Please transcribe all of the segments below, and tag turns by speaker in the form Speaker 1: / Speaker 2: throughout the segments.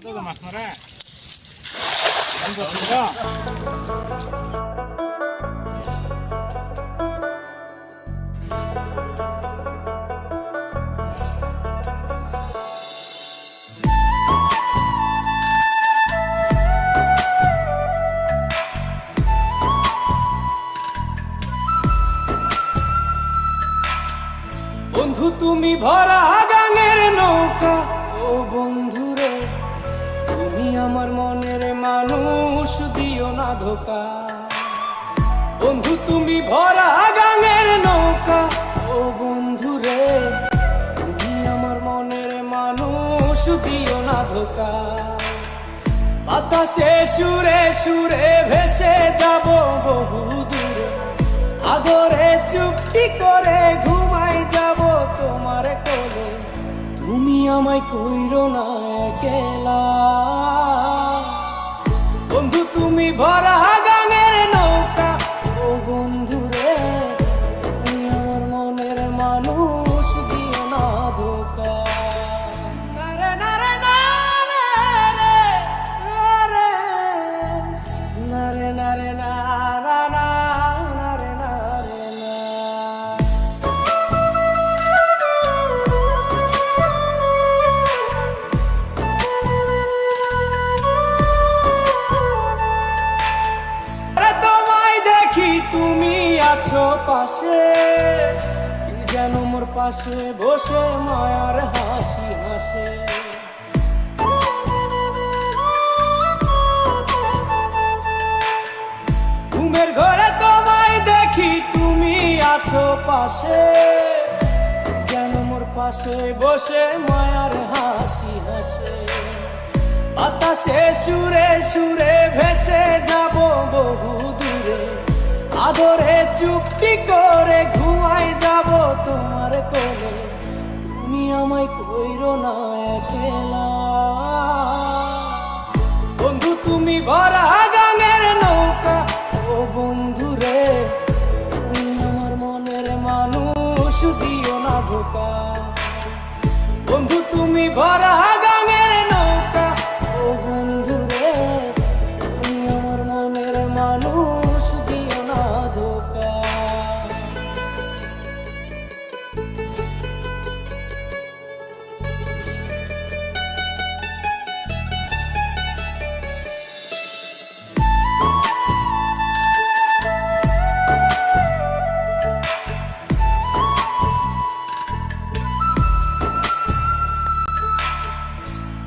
Speaker 1: মাছ মারা বন্ধু
Speaker 2: তুমি ভরা গাঙের নৌকা, ও বন্ধু রে তুমি আমার মনের মানুষ, দিও না ধোকা। বন্ধু তুমি ভরা গাঙের নৌকা, ও বন্ধু রে তুমি আমার মনের মানুষ, দিও না ধোকা। বাতাসে সুরে সুরে ভেসে যাব বহু দূরে, আদরে চুপটি করে ঘুমাই যাব তোমার কোলে। তুমি আমায় কইরো না একলা, বন্ধু তুমি ভরা গাঙের নৌকা, ও বন্ধু রে তুমি আমার মনের মানুষ, দিও না ধোকা। নারে নারে নারে রে, নারে নারে নারে নারা না, নারে নারে না। তোমায় দেখি তুমি আছো পাশে, কি যেন মোর পাশে বসে মায়ার হাসি হাসে। ঘুমের ঘরে তোমায় দেখি তুমি আছো পাশে, যেন মোর পাশে বসে মায়ার হাসি হাসে। বাতাসে সুরে সুরে ভেসে যাব বহু দূরে, আদরে চুপটি করে ঘুমাই যাব তোমার কোলে। তুমি আমায় কইরো না একলা, বন্ধু তুমি ভরা গাঙের নৌকা, ও বন্ধু রে তুমি আমার মনের মানুষ, দিও না ধোকা। বন্ধু তুমি ভরা গাঙের নৌকা, ও বন্ধু রে তুমি আমার মনের মানুষ, দিও না ধোকা।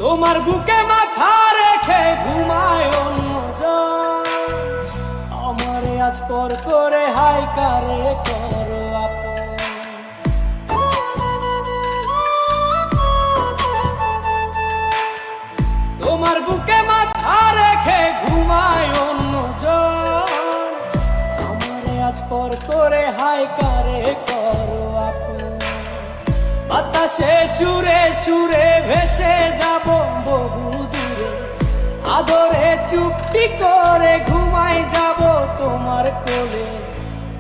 Speaker 2: তোমার বুকে মাথা রেখে ঘুমায় অন্যজন, আমারে আজ পর করে হাই কারে করো আপন। তোমার বুকে মাথা রেখে ঘুমায় অন্যজন, আমারে আজ পর করে হাই কারে করো আপন। বাতাসে সুরে সুরে ভেসে যাব বহু দূরে, আদরে চুপটি করে ঘুমাই যাব তোমার কোলে।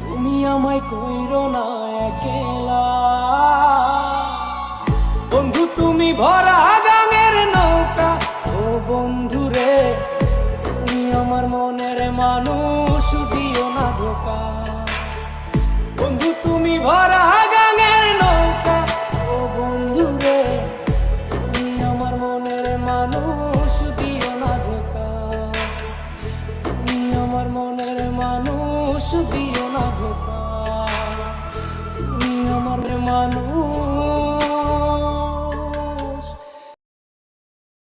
Speaker 2: তুমি আমায় কইরো না একলা, বন্ধু তুমি ভরা গাঙের নৌকা, ও বন্ধু রে তুমি আমার মনের মানুষ, দিও না ধোকা। বন্ধু তুমি ভরা গাঙের নৌকা, ও বন্ধু রে তুমি আমার মনের মানুষ, দিও না ধোকা। তুমি আমার মনের মানুষ, দিও